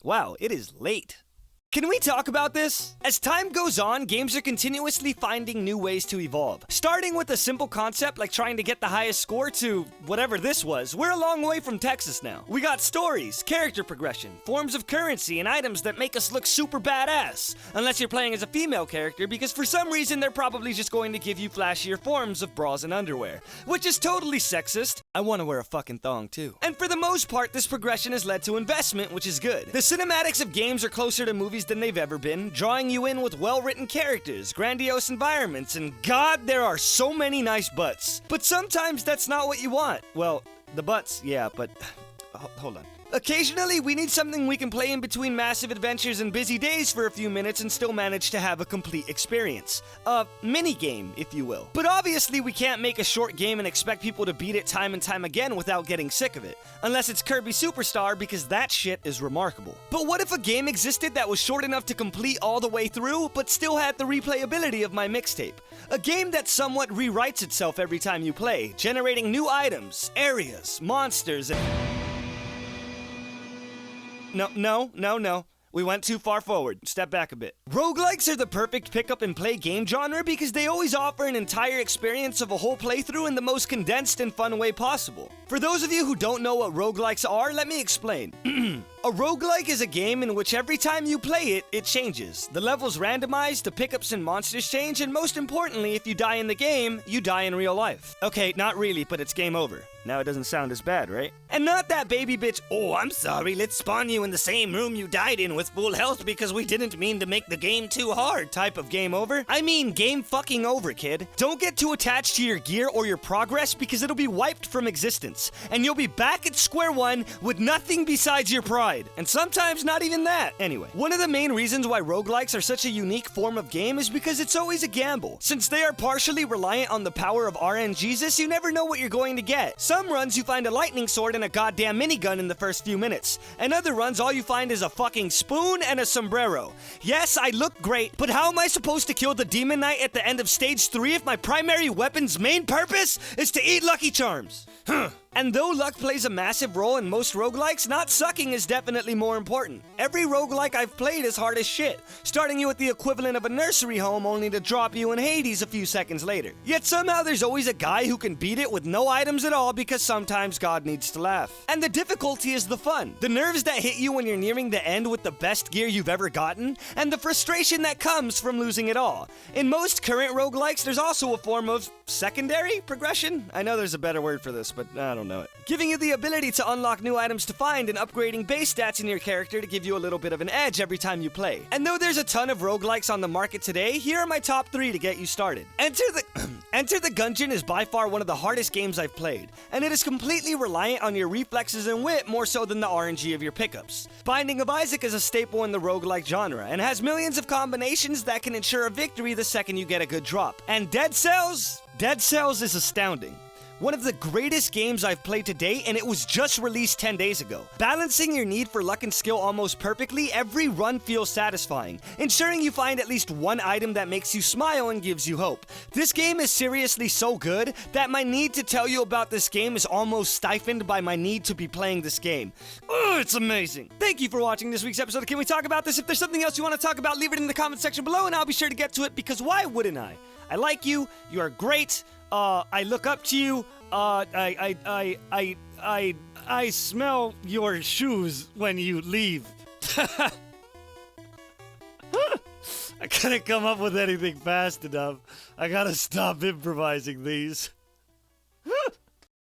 Wow, it is late. Can we talk about this? As time goes on, games are continuously finding new ways to evolve. Starting with a simple concept like trying to get the highest score to whatever this was, we're a long way from Texas now. We got stories, character progression, forms of currency, and items that make us look super badass. Unless you're playing as a female character, because for some reason they're probably just going to give you flashier forms of bras and underwear. Which is totally sexist. I want to wear a fucking thong too. And for the most part, this progression has led to investment, which is good. The cinematics of games are closer to movies than they've ever been, drawing you in with well-written characters, grandiose environments, and God, there are so many nice butts. But sometimes that's not what you want. Well, the butts, yeah, but hold on. Occasionally, we need something we can play in between massive adventures and busy days for a few minutes and still manage to have a complete experience. A mini-game, if you will. But obviously, we can't make a short game and expect people to beat it time and time again without getting sick of it. Unless it's Kirby Superstar, because that shit is remarkable. But what if a game existed that was short enough to complete all the way through, but still had the replayability of my mixtape? A game that somewhat rewrites itself every time you play, generating new items, areas, monsters, and... No. We went too far forward. Step back a bit. Roguelikes are the perfect pick-up-and-play game genre because they always offer an entire experience of a whole playthrough in the most condensed and fun way possible. For those of you who don't know what roguelikes are, let me explain. A roguelike is a game in which every time you play it, it changes. The level's randomized, the pickups and monsters change, and most importantly, if you die in the game, you die in real life. Okay, not really, but it's game over. Now it doesn't sound as bad, right? And not that baby bitch, oh, I'm sorry, let's spawn you in the same room you died in with full health because we didn't mean to make the game too hard type of game over. I mean game fucking over, kid. Don't get too attached to your gear or your progress because it'll be wiped from existence. And you'll be back at square one with nothing besides your pride. And sometimes not even that. Anyway, one of the main reasons why roguelikes are such a unique form of game is because it's always a gamble. Since they are partially reliant on the power of RNGesus, you never know what you're going to get. Some runs you find a lightning sword and a goddamn minigun in the first few minutes. And other runs all you find is a fucking spoon and a sombrero. Yes, I look great, but how am I supposed to kill the Demon Knight at the end of stage 3 if my primary weapon's main purpose is to eat Lucky Charms? And though luck plays a massive role in most roguelikes, not sucking is definitely more important. Every roguelike I've played is hard as shit, starting you at the equivalent of a nursery home only to drop you in Hades a few seconds later. Yet somehow there's always a guy who can beat it with no items at all because sometimes God needs to laugh. And the difficulty is the fun. The nerves that hit you when you're nearing the end with the best gear you've ever gotten, and the frustration that comes from losing it all. In most current roguelikes, there's also a form of secondary progression? I know there's a better word for this, but I don't know it. Giving you the ability to unlock new items to find and upgrading base stats in your character to give you a little bit of an edge every time you play. And though there's a ton of roguelikes on the market today, here are my top 3 to get you started. Enter the Gungeon is by far one of the hardest games I've played, and it is completely reliant on your reflexes and wit more so than the RNG of your pickups. Binding of Isaac is a staple in the roguelike genre, and has millions of combinations that can ensure a victory the second you get a good drop. And Dead Cells is astounding. One of the greatest games I've played to date, and it was just released 10 days ago. Balancing your need for luck and skill almost perfectly, every run feels satisfying, ensuring you find at least one item that makes you smile and gives you hope. This game is seriously so good that my need to tell you about this game is almost stifled by my need to be playing this game. Oh, it's amazing. Thank you for watching this week's episode of Can We Talk About This? If there's something else you want to talk about, leave it in the comment section below and I'll be sure to get to it because why wouldn't I? I like you, you are great, I look up to you, I smell your shoes when you leave. I couldn't come up with anything fast enough. I gotta stop improvising these.